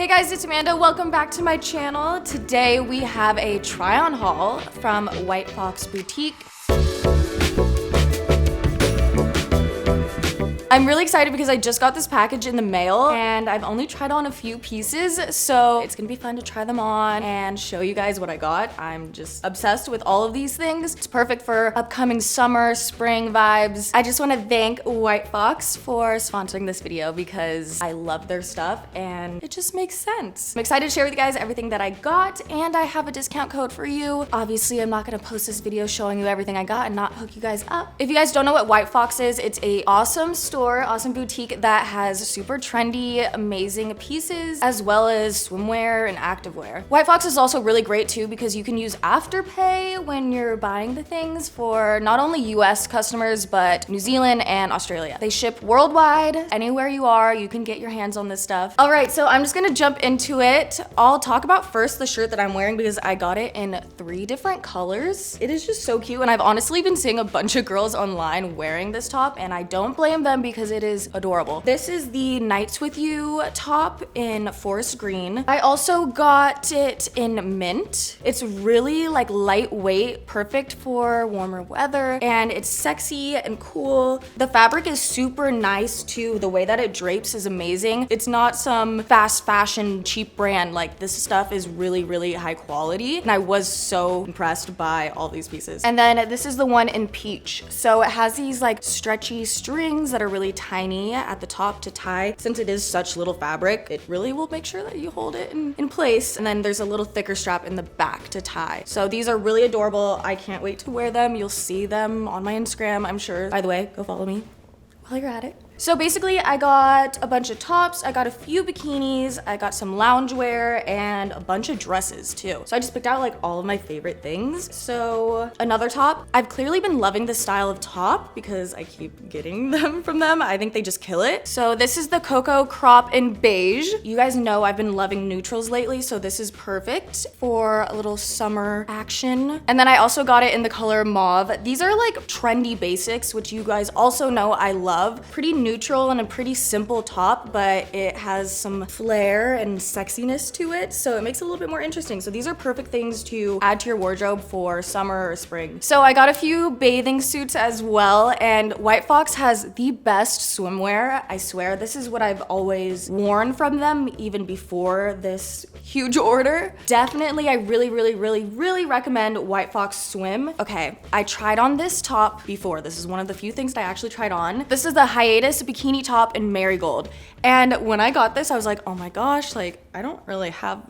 Hey guys, it's Amanda. Welcome back to my channel. Today we have a try-on haul from White Fox Boutique. I'm really excited because I just got this package in the mail and I've only tried on a few pieces, so it's gonna be fun to try them on and show you guys what I got. I'm just obsessed with all of these things. It's perfect for upcoming summer, spring vibes. I just want to thank White Fox for sponsoring this video because I love their stuff and it just makes sense. I'm excited to share with you guys everything that I got, and I have a discount code for you. Obviously, I'm not gonna post this video showing you everything I got and not hook you guys up. If you guys don't know what White Fox is, it's a awesome store, awesome boutique that has super trendy, amazing pieces, as well as swimwear and activewear. White Fox is also really great too because you can use Afterpay when you're buying the things for not only US customers, but New Zealand and Australia. They ship worldwide. Anywhere you are, you can get your hands on this stuff. All right, so I'm just gonna jump into it. I'll talk about first the shirt that I'm wearing because I got it in 3 different colors. It is just so cute, and I've honestly been seeing a bunch of girls online wearing this top, and I don't blame them because it is adorable. This is the Nights With You top in forest green. I also got it in mint. It's really like lightweight, perfect for warmer weather, and it's sexy and cool. The fabric is super nice too. The way that it drapes is amazing. It's not some fast fashion cheap brand. Like, this stuff is really, really high quality, and I was so impressed by all these pieces. And then this is the one in peach. So it has these like stretchy strings that are really tiny at the top to tie. Since it is such little fabric, it really will make sure that you hold it in place. And then there's a little thicker strap in the back to tie. So these are really adorable. I can't wait to wear them. You'll see them on my Instagram, I'm sure. By the way, go follow me while you're at it. So basically, I got a bunch of tops, I got a few bikinis, I got some loungewear, and a bunch of dresses too. So I just picked out like all of my favorite things. So another top, I've clearly been loving this style of top because I keep getting them from them. I think they just kill it. So this is the Cocoa Crop in beige. You guys know I've been loving neutrals lately, so this is perfect for a little summer action. And then I also got it in the color mauve. These are like trendy basics, which you guys also know I love. Pretty neutral and a pretty simple top, but it has some flair and sexiness to it, so it makes it a little bit more interesting. So these are perfect things to add to your wardrobe for summer or spring. So I got a few bathing suits as well, and White Fox has the best swimwear. I swear, this is what I've always worn from them even before this huge order. Definitely, I really recommend White Fox Swim. Okay, I tried on this top before. This is one of the few things that I actually tried on. This is the Hiatus bikini top in Marigold. And when I got this, I was like, oh my gosh, like, I don't really have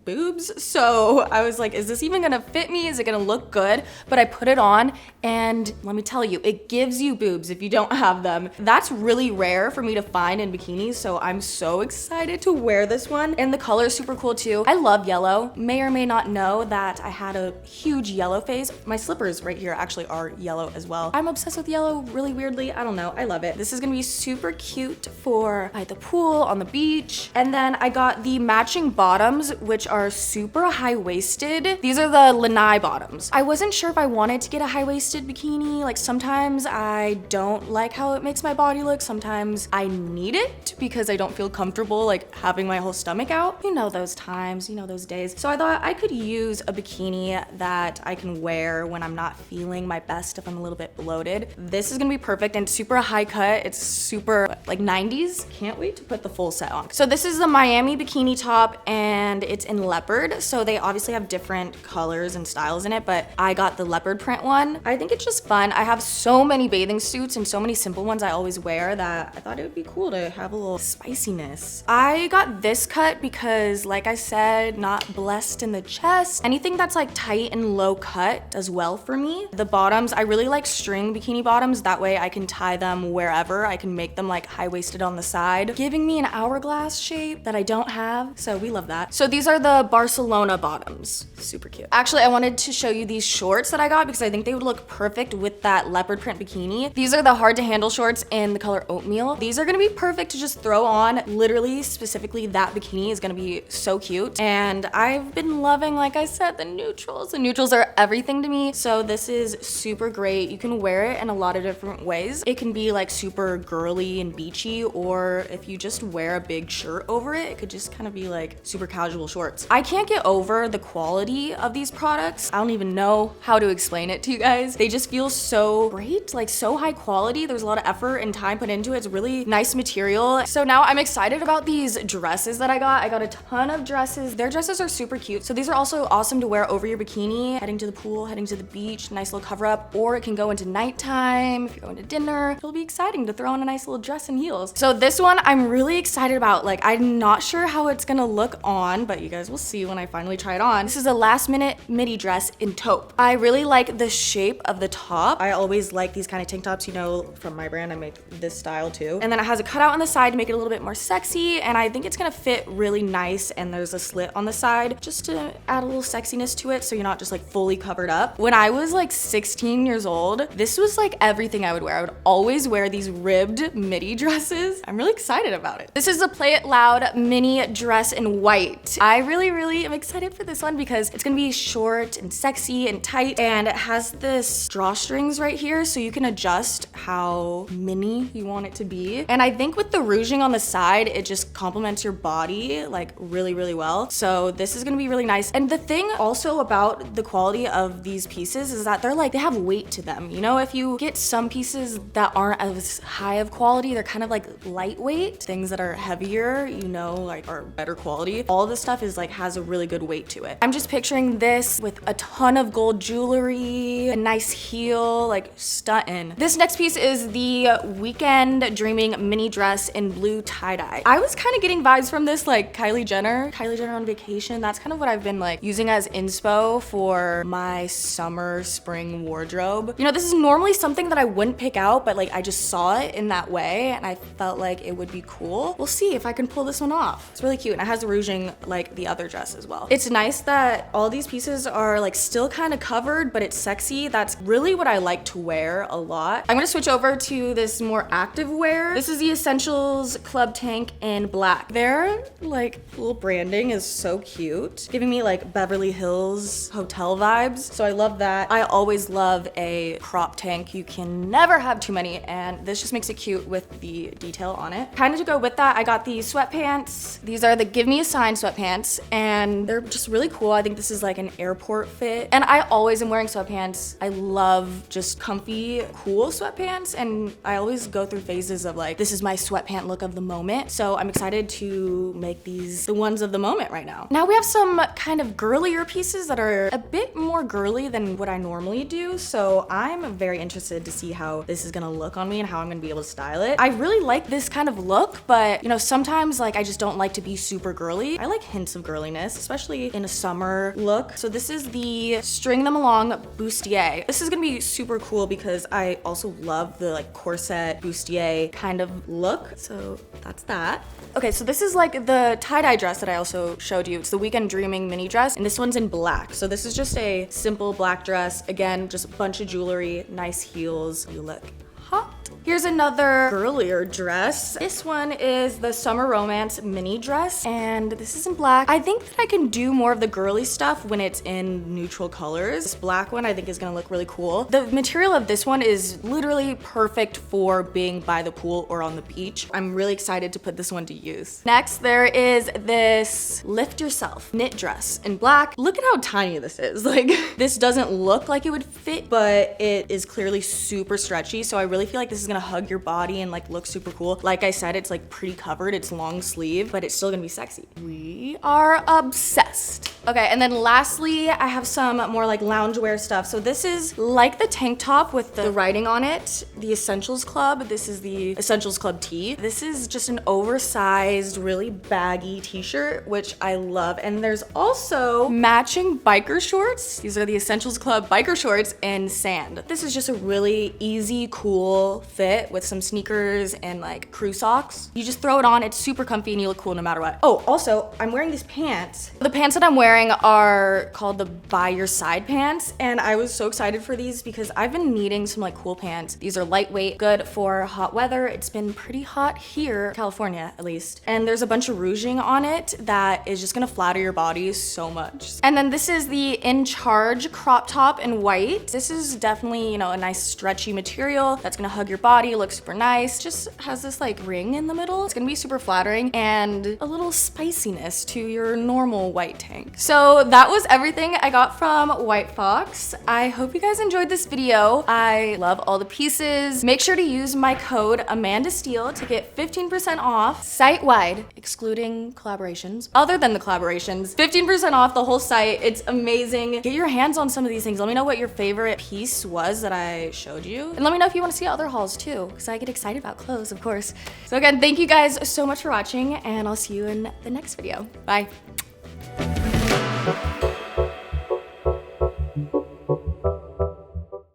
boobs, so I was like, is this even gonna fit me? Is it gonna look good? But I put it on, and let me tell you, it gives you boobs if you don't have them. That's really rare for me to find in bikinis, so I'm so excited to wear this one. And the color is super cool too. I love yellow. May or may not know that I had a huge yellow phase. My slippers right here actually are yellow as well. I'm obsessed with yellow really weirdly. I don't know, I love it. This is gonna be super cute for by the pool, on the beach. And then I got the matching bottoms, which are super high-waisted. These are the Lanai Bottoms. I wasn't sure if I wanted to get a high-waisted bikini. Like, sometimes I don't like how it makes my body look. Sometimes I need it because I don't feel comfortable like having my whole stomach out. You know those times, you know those days. So I thought I could use a bikini that I can wear when I'm not feeling my best, if I'm a little bit bloated. This is gonna be perfect and super high cut. It's super like 90s. Can't wait to put the full set on. So this is the Miami bikini top, and it's in leopard. So they obviously have different colors and styles in it, but I got the leopard print one. I think it's just fun. I have so many bathing suits and so many simple ones I always wear that I thought it would be cool to have a little spiciness. I got this cut because, like I said, not blessed in the chest. Anything that's like tight and low cut does well for me. The bottoms, I really like string bikini bottoms. That way I can tie them wherever. I can make them like high-waisted on the side, giving me an hourglass shape that I don't have. So we love that. So these are are the Barcelona Bottoms. Super cute. Actually, I wanted to show you these shorts that I got because I think they would look perfect with that leopard print bikini. These are the hard to handle shorts in the color Oatmeal. These are gonna be perfect to just throw on. Literally, specifically that bikini is gonna be so cute. And I've been loving, like I said, the neutrals. The neutrals are everything to me. So this is super great. You can wear it in a lot of different ways. It can be like super girly and beachy, or if you just wear a big shirt over it, it could just kind of be like super casual shorts. I can't get over the quality of these products. I don't even know how to explain it to you guys. They just feel so great, like so high quality. There's a lot of effort and time put into it. It's really nice material. So now I'm excited about these dresses that I got. I got a ton of dresses. Their dresses are super cute. So these are also awesome to wear over your bikini, heading to the pool, heading to the beach, nice little cover up, or it can go into nighttime. If you're going to dinner, it'll be exciting to throw on a nice little dress and heels. So this one I'm really excited about. Like, I'm not sure how it's gonna look on, but you guys will see when I finally try it on. This is a last minute midi dress in taupe. I really like the shape of the top. I always like these kind of tank tops, you know, from my brand, I make this style too. And then it has a cutout on the side to make it a little bit more sexy, and I think it's gonna fit really nice, and there's a slit on the side just to add a little sexiness to it so you're not just like fully covered up. When I was like 16 years old, this was like everything I would wear. I would always wear these ribbed midi dresses. I'm really excited about it. This is a Play It Loud mini dress in white. I really am excited for this one because it's gonna be short and sexy and tight, and it has this drawstrings right here so you can adjust how mini you want it to be. And I think with the ruching on the side, it just complements your body like really well. So this is gonna be really nice. And the thing also about the quality of these pieces is that they have weight to them. You know, if you get some pieces that aren't as high of quality, they're kind of like lightweight. Things that are heavier, you know, like are better quality. All this stuff is like has a really good weight to it. I'm just picturing this with a ton of gold jewelry, a nice heel, like stuntin'. This next piece is the Weekend Dreaming mini dress in blue tie-dye. I was kind of getting vibes from this like Kylie Jenner on vacation. That's kind of what I've been like using as inspo for my summer spring wardrobe. You know, this is normally something that I wouldn't pick out, but like I just saw it in that way and I felt like it would be cool. We'll see if I can pull this one off. It's really cute, and it has the ruching like the other dress as well. It's nice that all these pieces are like still kind of covered, but it's sexy. That's really what I like to wear a lot. I'm gonna switch over to this more active wear. This is the Essentials Club Tank in black. Their like little branding is so cute, giving me like Beverly Hills hotel vibes. So I love that. I always love a crop tank. You can never have too many, and this just makes it cute with the detail on it. Kind of to go with that, I got these sweatpants. These are the Give Me a Sign sweatpants, and they're just really cool. I think this is like an airport fit, and I always am wearing sweatpants. I love just comfy, cool sweatpants, and I always go through phases of like, this is my sweatpant look of the moment. So I'm excited to make these the ones of the moment right now. Now we have some kind of girlier pieces that are a bit more girly than what I normally do. So I'm very interested to see how this is gonna look on me and how I'm gonna be able to style it. I really like this kind of look, but you know, sometimes like I just don't like to be super girly. I like hints of girliness, especially in a summer look. So this is the String Them Along bustier. This is gonna be super cool because I also love the like corset bustier kind of look. So that's that. Okay, so this is like the tie-dye dress that I also showed you. It's the Weekend Dreaming mini dress, and this one's in black. So this is just a simple black dress. Again, just a bunch of jewelry, nice heels. You look hot. Here's another girlier dress. This one is the Summer Romance mini dress, and this is in black. I think that I can do more of the girly stuff when it's in neutral colors. This black one I think is gonna look really cool. The material of this one is literally perfect for being by the pool or on the beach. I'm really excited to put this one to use. Next, there is this Lift Yourself knit dress in black. Look at how tiny this is. Like, this doesn't look like it would fit, but it is clearly super stretchy, so I really feel like this is gonna hug your body and like look super cool. Like I said, it's like pretty covered, it's long sleeve, but it's still gonna be sexy. We are obsessed. Okay, and then lastly, I have some more like loungewear stuff. So this is like the tank top with the writing on it, the Essentials Club. This is the Essentials Club tee. This is just an oversized, really baggy t-shirt, which I love. And there's also matching biker shorts. These are the Essentials Club biker shorts in sand. This is just a really easy, cool fit with some sneakers and like crew socks. You just throw it on, it's super comfy and you look cool no matter what. Oh, also, I'm wearing these pants. The pants that I'm wearing are called the By Your Side pants, and I was so excited for these because I've been needing some like cool pants. These are lightweight, good for hot weather. It's been pretty hot here, California at least. And there's a bunch of rouging on it that is just gonna flatter your body so much. And then this is the In Charge crop top in white. This is definitely, you know, a nice stretchy material that's gonna hug your body, look super nice. Just has this like ring in the middle. It's gonna be super flattering and a little spiciness to your normal white tank. So that was everything I got from White Fox. I hope you guys enjoyed this video. I love all the pieces. Make sure to use my code AmandaSteele to get 15% off site-wide, excluding collaborations. Other than the collaborations, 15% off the whole site. It's amazing. Get your hands on some of these things. Let me know what your favorite piece was that I showed you. And let me know if you want to see other hauls too, because I get excited about clothes, of course. So again, thank you guys so much for watching, and I'll see you in the next video. Bye.